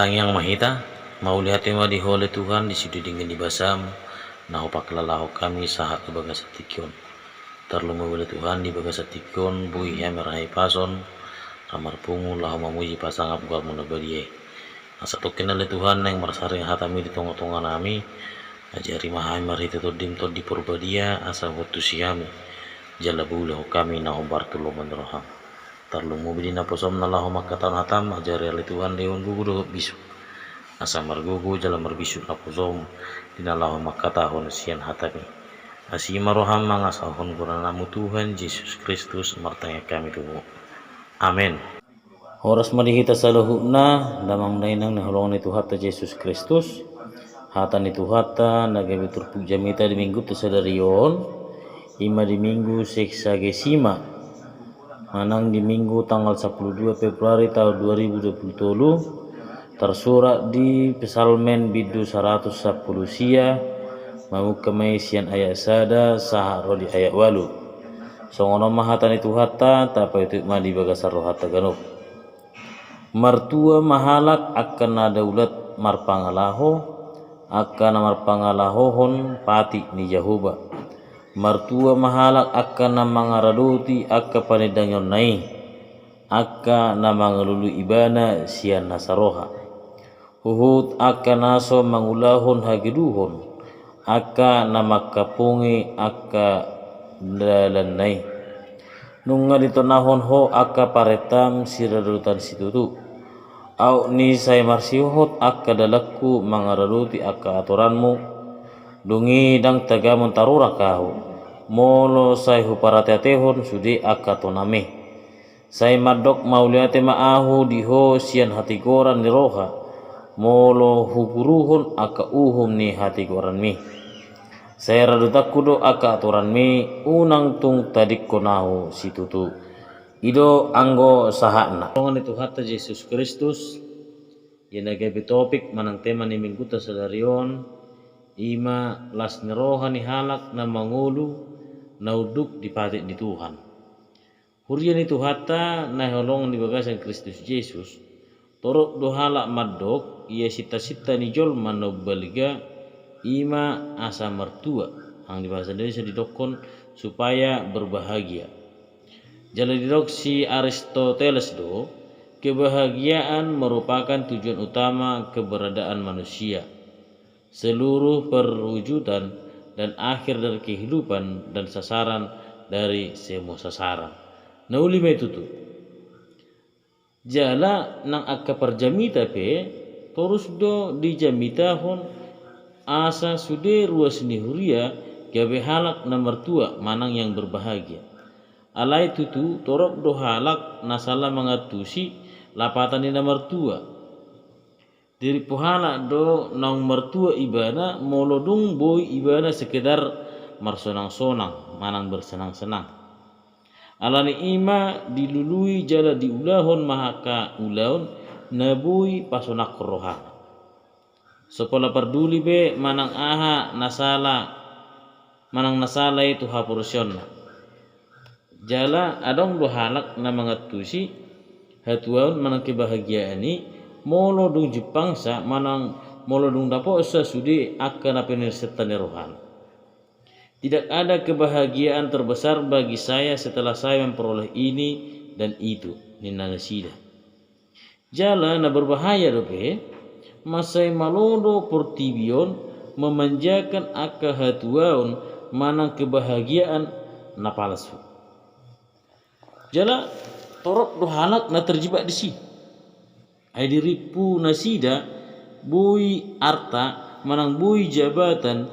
Tang yang mahita, mau lihat tema di hole Tuhan di sudi dengan dibasam, nah paklalaho kami sahat ke bagasatikon. Terlalu mewele Tuhan di bagasatikon, bui ya merahi pason, ramar pungu lahu mamuji pasang abgal munabadie. Asa token oleh Tuhan yang merasari hatami di tonga-tonga nami, ajari mahai marhita todim to di purbadia asa waktu siami. Jala bulahu kami na obar tulungan roham. Terlalu mubidi na posom na lahu makatan hatam, ajari oleh Tuhan leon gugu bisu. Asa margugu jala marbisu na posom, dinalahu makatahon sian hatami. Asima roham mangasahon kuranamu Tuhan Yesus Kristus martanya kami tubuh. Amin. Horas marihita saluhuna damang dainang naholong ni Tuhan Yesus Kristus. Hata ni Tuhan nagabi turpug jamita di minggu tesadarion. Ima di minggu seksa gesima. Manang di minggu tanggal 12 Februari tahun 2020 tersurat di Psalmen bidu 110 sia mau kemaisian ayat sada sahar di ayat walu songono mahatan itu hatta tapi itu madi bagasar rohata ganop martua mahalak akan daulat marpangalaho akan marpangalahon pati ni Jahoba martua mahalak akan mangaradoti akka panedangyon nai akka namangalulu ibana sian nasaroha uhud akka naso mangulahon hagiduhon akka namakapungi akka dalanay nunga dito nahon ho akka paretam siradutan situtu au ni say marsihot akka dalakku mangaraduti akka aturanmu dungi dang tagamon tarura kau molo say huparateatehon sudi akka toname say madok mauliate maahu diho sian hati goran ni roha molo huguruhon akka uhum ni hati goran mi saya radutakku do akka aturan mi unang tung tadik konahu situtu ido anggo sahana tongan itu hatta Yesus Kristus yana gabi topik manang tema ni minggu tasadarion ima las neroha ni halak na mangulu na uduk di patik di Tuhan hurian itu hatta na holong di bagasan Kristus Yesus torok do halak madok ia sita-sita ni jol mano baliga ima asa mertua ang di bahasa Indonesia didokon supaya berbahagia jala didok si Aristoteles do kebahagiaan merupakan tujuan utama keberadaan manusia seluruh perwujudan dan akhir dari kehidupan dan sasaran dari semua sasaran. Nah ulima itu tuh. Jala nang akka perjamita pe terus do di jamita hon asa sude ruas ni huria gabe halak na mertua manang yang berbahagia. Alai tutu torok do halak nasala mangatusi lapatan ni na mertua. Diri puhala do nang mertua ibana molodung boy ibana sekedar marsonang-sonang manang bersenang-senang alani ima dilului jala diulahon mahaka ulahon nabui pasonak roha sepola perduli be manang aha nasala itu hapurusyon jala adong do halak na mangatusi hatuaun manang kebahagiaan ni molo dung Jepangsa manang molo dung dapo sa sudi akan penirsetan rohan. Tidak ada kebahagiaan terbesar bagi saya setelah saya memperoleh ini dan itu nina nasida. Jala na berbahaya dope masai malodo portibion memanjakan akka hatuaun manang kebahagiaan na palsu. Jala torok do halak na terjebak di sini. Ay diripu nasida bui arta manang bui jabatan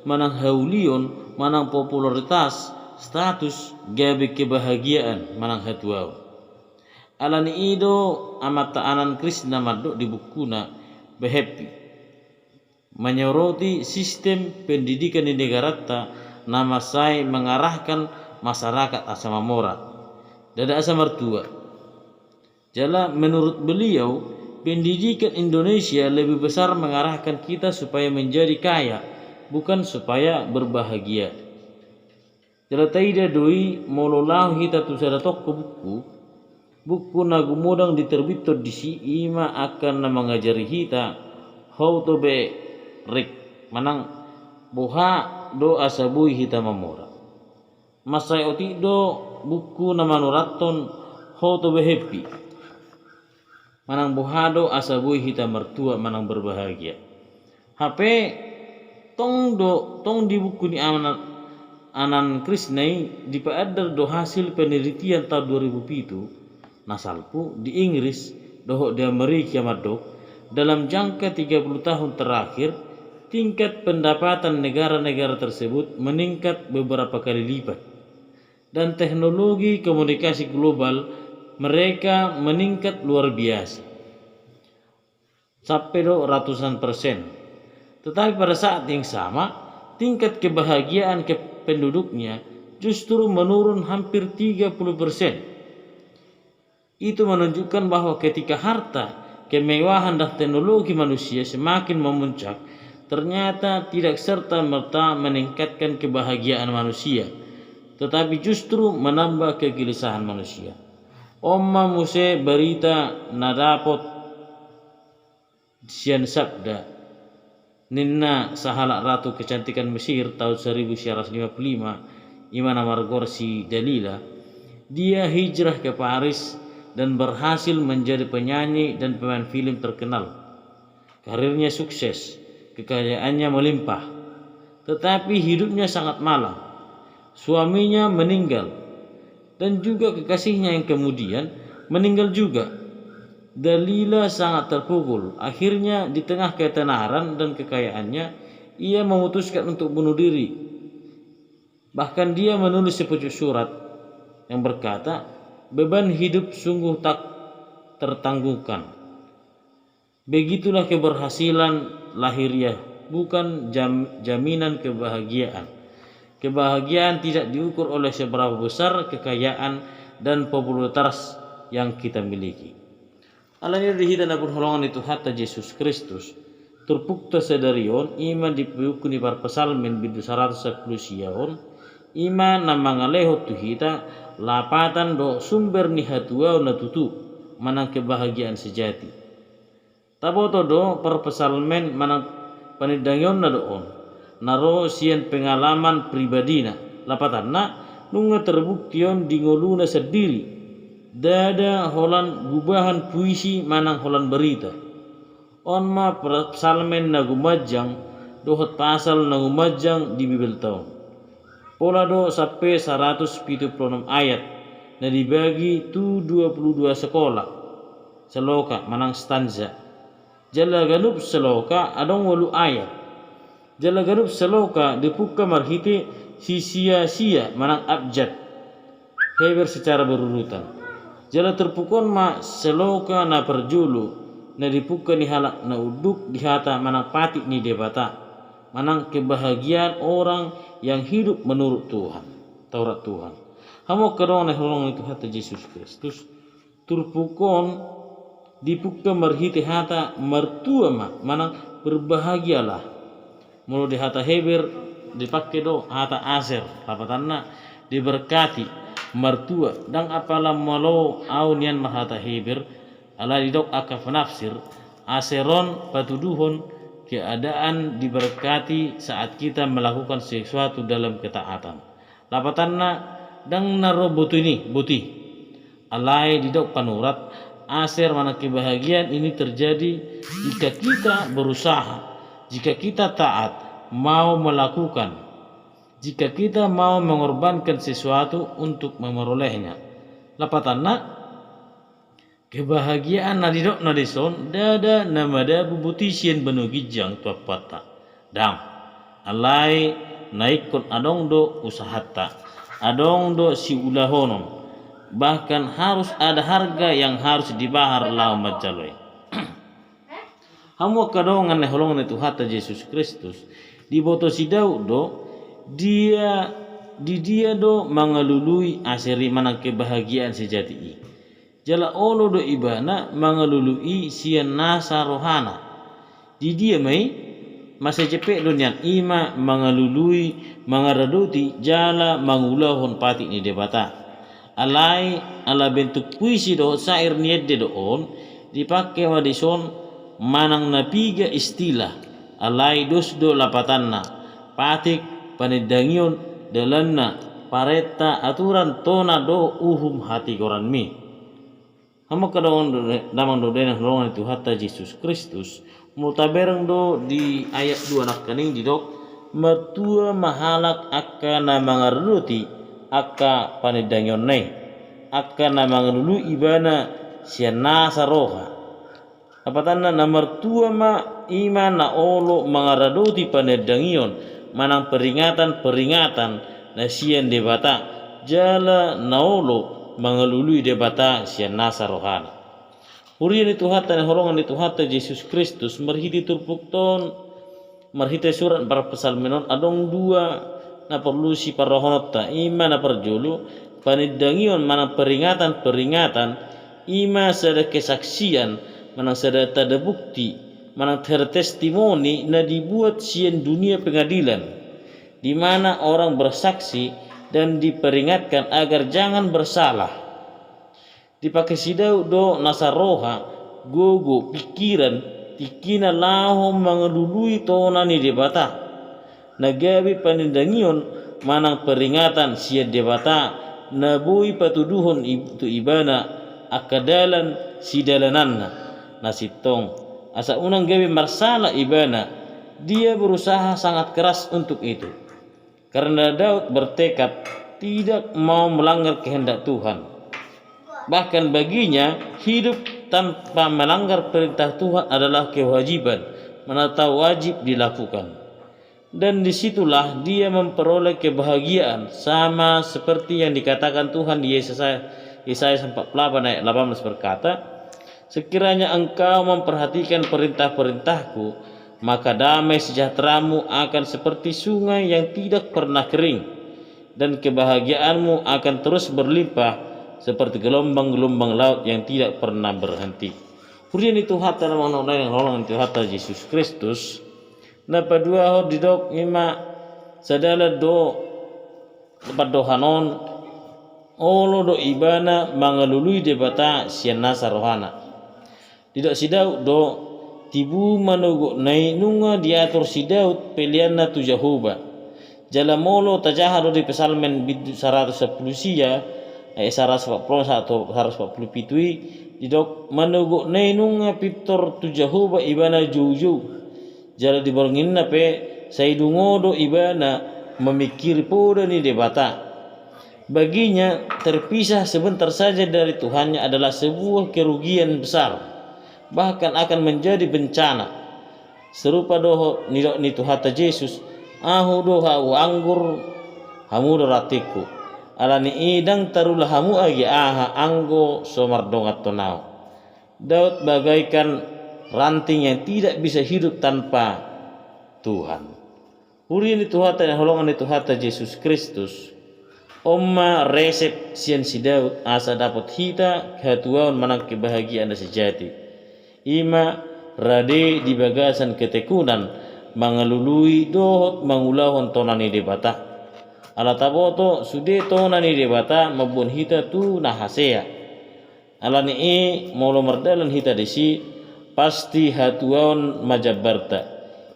manang haulion manang popularitas status gabe kebahagiaan manang hatuau alani ido amata anan Krishna madok di bukuna behappy menyoroti sistem pendidikan di negarata nama saya mengarahkan masyarakat asama mora dada asa mertua jala menurut beliau pendidikan Indonesia lebih besar mengarahkan kita supaya menjadi kaya bukan supaya berbahagia jala taida doi mololahu hita tusada tokko buku buku nagu modang diterbito di si ima akan na mengajari hita how to be rik manang buha do asabui hita mamora masai oti do buku na manuraton how to be happy manang buha do asabui hita mertua manang berbahagia HP tong di buku ni anan Krisnai dipaadar do hasil penelitian tahun 2007 nasalpu di Inggris doho di Amerika madok dalam jangka 30 tahun terakhir tingkat pendapatan negara-negara tersebut meningkat beberapa kali lipat dan teknologi komunikasi global mereka meningkat luar biasa sampai do ratusan persen. Tetapi pada saat yang sama tingkat kebahagiaan penduduknya justru menurun hampir 30%. Itu menunjukkan bahwa ketika harta, kemewahan dan teknologi manusia semakin memuncak, ternyata tidak serta-merta meningkatkan kebahagiaan manusia, tetapi justru menambah kegelisahan manusia. Omma muse berita nadapot sian sabda Ninna sahala ratu kecantikan Mesir tahun 1955 Imana Margorsi Dalila. Dia hijrah ke Paris dan berhasil menjadi penyanyi dan pemain film terkenal. Karirnya sukses, kekayaannya melimpah, tetapi hidupnya sangat malang. Suaminya meninggal dan juga kekasihnya yang kemudian meninggal juga. Dalila sangat terpukul. Akhirnya di tengah ketenaran dan kekayaannya, ia memutuskan untuk bunuh diri. Bahkan dia menulis sepucuk surat yang berkata, beban hidup sungguh tak tertangguhkan. Begitulah keberhasilan lahiriah, bukan jaminan kebahagiaan. Kebahagiaan tidak diukur oleh seberapa besar kekayaan dan popularitas yang kita miliki. Alanya dihidan apun holongan itu hatta Yesus Kristus terpukta sedarion iman dipiukuni par pesalmen bidu 110 siaon iman namangaleho tuhita lapatan do sumber nihatua na tutu manang kebahagiaan sejati taboto do par pesalmen manang panidangyon na doon naro sian pengalaman pribadina lapatan na nunga terbuktion dingoluna sendiri dada holan gubahan puisi manang holan berita onma psalmen na gumajang dohot pasal na gumajang di Bibel tahun pola do sampai 176 ayat na dibagi tu 22 sekolah seloka manang stanza jala ganup seloka adong 8 ayat jala ganup seloka dipuka marhite si sia-sia manang abjad heber secara berurutan jala terpukon ma seloka na perjulu na dipuka ni halak na uduk di hata manang pati ni debata manang kebahagiaan orang yang hidup menurut Tuhan Taurat Tuhan hamo kadong na holong itu hata Yesus Kristus terpukon dipuka marhiti hata mertua ma manang berbahagialah mulu di hata Heber dipakai do hata Aser lapatanna diberkati mertua dan apalah malau au nian mahata Heber ala didok akaf nafsir aseron patuduhon keadaan diberkati saat kita melakukan sesuatu dalam ketaatan lapatanna dang naro buti alai didok panurat aser mana kebahagiaan ini terjadi jika kita berusaha jika kita taat mau melakukan jika kita mau mengorbankan sesuatu untuk memperolehnya. Lapatanna kebahagiaan nadidok nadison dada namada bubutisian benugijang tuapata. Dam alai naikon adong do usahata adong do si ulahonon bahkan harus ada harga yang harus dibahar lau majaloi. Hamu kadongan neholongan itu hatta Yesus Kristus di boto sidau do dia do mengalului aseri manang kebahagiaan sejati jala olo do ibana mengalului sian nasa rohana di dia mai masa cepek donian ima mengalului mengaradoti jala mangulahon pati ni debata alai ala bentuk puisi do syair niede doon dipakai wadison manang napiga istilah alai dos do lapatanna patik panedangion dalanna pareta aturan tona do uhum hati koran mi hama kadaon damang do denah rongan itu hatta Yesus Kristus mutabereng do di ayat 2 nak kaning didok mertua mahalak akana mangaruti akka panedangion nei akana mangarulu ibana siana saroha apatana na mertua ma iman na olo mangaradoti panedangion manang peringatan na sian debata jala naolo mangalului debata sian nasa rohani. Urian itu hatta na horongan itu hatta Yesus Kristus marhiti turpukton marhiti surat barpesalmenon adong dua na perlu si parohonota ima na perjulu panedangion mana peringatan ima sada kesaksian mana sada tada bukti mana tertestimoni na dibuat sian dunia pengadilan di mana orang bersaksi dan diperingatkan agar jangan bersalah. Dipakai sidau do nasaroha gogo pikiran tikina laho mangelului tonani debata nagawi panindangion manang peringatan sia debata nabui patuduhon itu ibana akadalan sidalananna nasitong asa unang gawi marsala ibana dia berusaha sangat keras untuk itu. Karena Daud bertekad tidak mau melanggar kehendak Tuhan. Bahkan baginya hidup tanpa melanggar perintah Tuhan adalah kewajiban, atau wajib dilakukan. Dan disitulah dia memperoleh kebahagiaan sama seperti yang dikatakan Tuhan di Yesaya 48 ayat 18 berkata, sekiranya engkau memperhatikan perintah-perintahku, maka damai sejahteramu akan seperti sungai yang tidak pernah kering, dan kebahagiaanmu akan terus berlimpah seperti gelombang-gelombang laut yang tidak pernah berhenti. Hurian itu hatta namang yang nolong itu hatta Yesus Kristus. Napa dua hor didok ima sadala do lepat dohanon olo do ibana mangalului debata sian nasa rohana. Didok sidau do tibu manugo nai nunga diatur si Daud pelianna tu Jehovah jala molo tajahado di pesalmen 110 sia ayat 140 atau 147 didok manugo nai nunga pitor tu Jehovah ibana juju jala dibornginna pe saidungodo ibana memikir poda ni debata baginya terpisah sebentar saja dari Tuhannya adalah sebuah kerugian besar, bahkan akan menjadi bencana. Serupa doho nidok ni Tuhata Yesus ahu doha anggur hamu doratiku alani idang tarulah hamu agi aha anggo somardongat tonau. Daud bagaikan ranting yang tidak bisa hidup tanpa Tuhan. Uri ni Tuhata yang holongan ni Tuhata Yesus Kristus Oma resep sian si Daud asa dapat hita kehatuan manang kebahagiaan sejati. Ima rade di bagasan ketekunan mangalului dohot mangulahon tonani debata. Ala taboto sude tonani debata mabun hita tu nahasea. Ala ni molo merdalan hita desi pasti hatuan majabarta.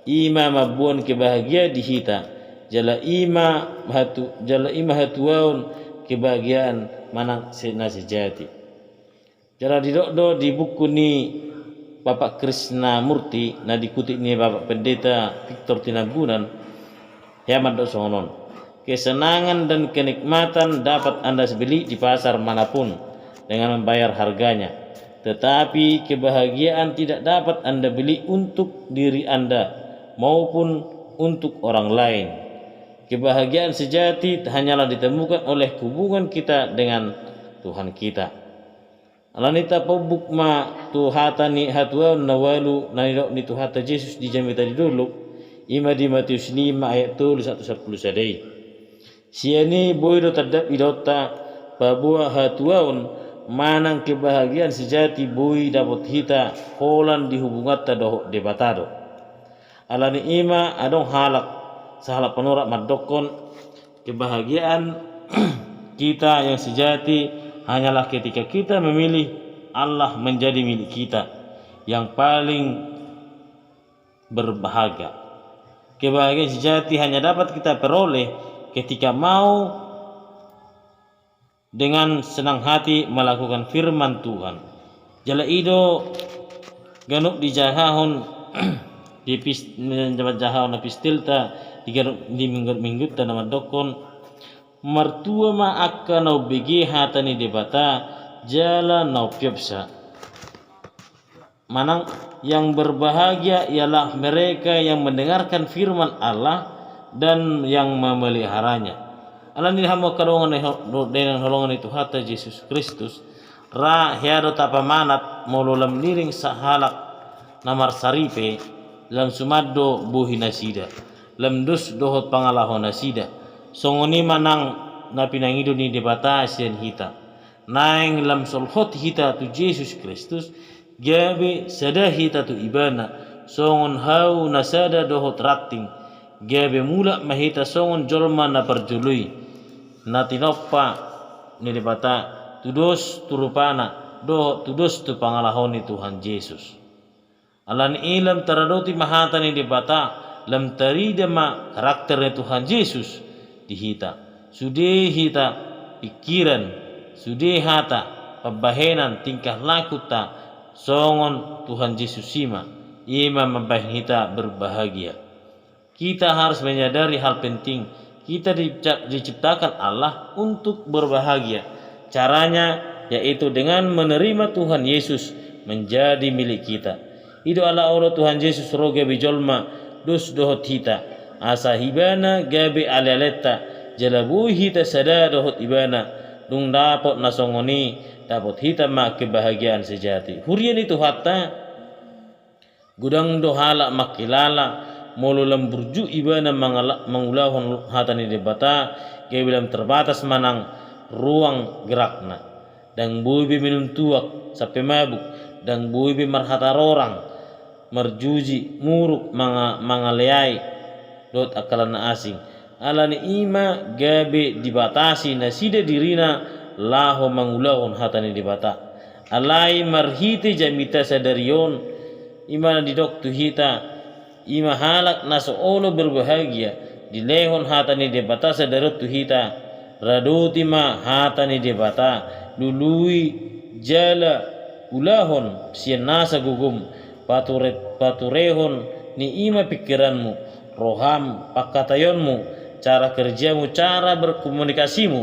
Ima mabun kebahagia di hita. Jala ima hatuan kebahagiaan manang sejati. Jala didokdo di buku ni Bapak Krishna Murti na dikutip ni Bapak Pendeta Victor Tinagunan Hemat Dosonon. Kesenangan dan kenikmatan dapat Anda beli di pasar manapun dengan membayar harganya, tetapi kebahagiaan tidak dapat Anda beli untuk diri Anda maupun untuk orang lain. Kebahagiaan sejati hanyalah ditemukan oleh hubungan kita dengan Tuhan kita. Alanita pabuk ma tuhata ni hatua nawalu nanidok ni tuhata Yesus di jami tadi dulu ima di Matius 5 ayat 110 sadai. Siani boido tadap idota babua hatuaun manang kebahagiaan sejati boi dapat hita holan di hubungan tadoh debatado. Alani ima adong halak sahala penorak madokon kebahagiaan kita yang sejati hanyalah ketika kita memilih Allah menjadi milik kita yang paling berbahagia. Kebahagiaan sejati hanya dapat kita peroleh ketika mau dengan senang hati melakukan firman Tuhan. Jala ido ganuk di jahahon di jahahon pistilta di minggut nama dokon martua ma akka nau begi hatani debata jala nau piapsa. Manang yang berbahagia ialah mereka yang mendengarkan firman Allah dan yang memeliharanya. Alam ni hamo kadongan dengan holongan itu hata Yesus Kristus ra hiado tapamanat molulam niring sahalak namar saripe lam sumaddo buhi nasida lam dus dohot pangalaho nasida songoni manang na pinangido ni debata asian hita naing lam solhot hita tu Yesus Kristus gabe sada hita tu ibana songon hau nasada dohot ratting gabe mula mahita songon jolma na perjului na tinoppa ni debata tudos turupana do tudos tu pangalahon ni Tuhan Yesus. Alan ilam taradoti mahata ni debata lam tarida ma karakter ni Tuhan Yesus di hita. Sude hita pikiran, sude hata pabahenan tingkah laku ta songon Tuhan Yesus sima ima membahin hita berbahagia. Kita harus menyadari hal penting, kita diciptakan Allah untuk berbahagia. Caranya yaitu dengan menerima Tuhan Yesus menjadi milik kita. Itu ala Allah Tuhan Yesus roge bijolma dus dohot hita asa hibana gabe alaleta jalabu hita sada dohot ibana dung dapot nasongoni dapat hita ma kebahagiaan sejati. Hurian itu hatta gudang dohala makilala molulam burju ibana mangulahon hatani debata kebilam terbatas manang ruang gerakna dan buibi minum tuak sampai mabuk dan buibi marhata orang marjuji muruk mangaleai dot akalan asing alani ima gabe dibatasi nasida dirina laho mangulahon hatani dibata alai marhite jamita sadarion ima didok tu hita ima halak naso ono berbahagia dilehon hatani debata sadarot tu hita radoti ma hatani debata lului jala ulahon sian nasa gugum paturehon ni ima pikiranmu roham pakatayonmu cara kerjamu cara berkomunikasimu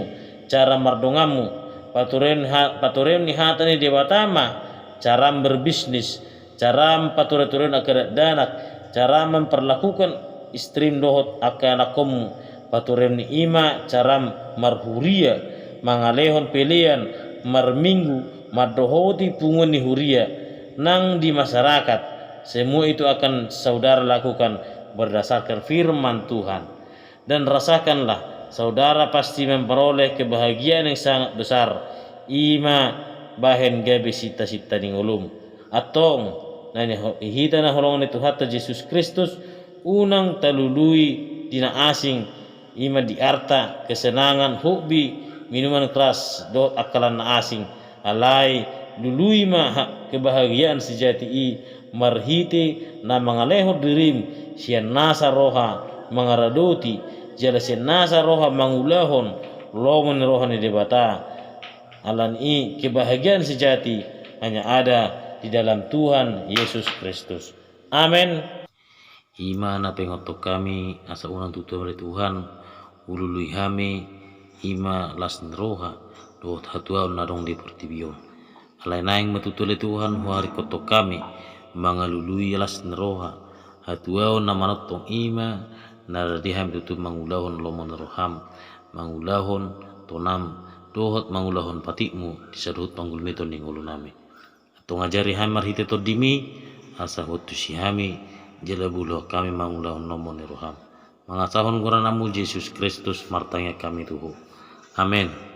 cara mardongamu paturen ni hatani debatama cara berbisnis cara paturen akadat danak cara memperlakukan istrim dohot akanakom paturen ni ima cara marhuria mangalehon pelian marminggu madohoti pungun ni huria nang di masyarakat. Semua itu akan saudara lakukan berdasarkan firman Tuhan dan rasakanlah saudara pasti memperoleh kebahagiaan yang sangat besar ima bahen gabe sita-sita ning ulum atong nani hita na holongan itu hatta Yesus Kristus unang talului dina asing ima di arta kesenangan hobi minuman keras do akalan na asing alai dului ma kebahagiaan sejati i marhite na mangaleho dirim sian nasa roha mangaradoti jala sian nasa roha mangulahon lomon rohani debata alan i kebahagiaan sejati hanya ada di dalam Tuhan Yesus Kristus. Amin. Ima na pengotok kami asa unang tutuan dari Tuhan ulului hame ima lasn roha dohot hatua nadong di pertibion alai naing matutule Tuhan huari kotok kami mangalului lasn roha hatua na manotong ima naradiham tutu mangulahon lomon roham mangulahon tonam dohot mangulahon patikmu disadut panggulmeton ning ulunami atau ngajari hamar hite to dimi asa hotu sihami jalabuloh kami mangulahon lomon roham mangasahon kuranamu Yesus Kristus martanya kami tuhu. Amin.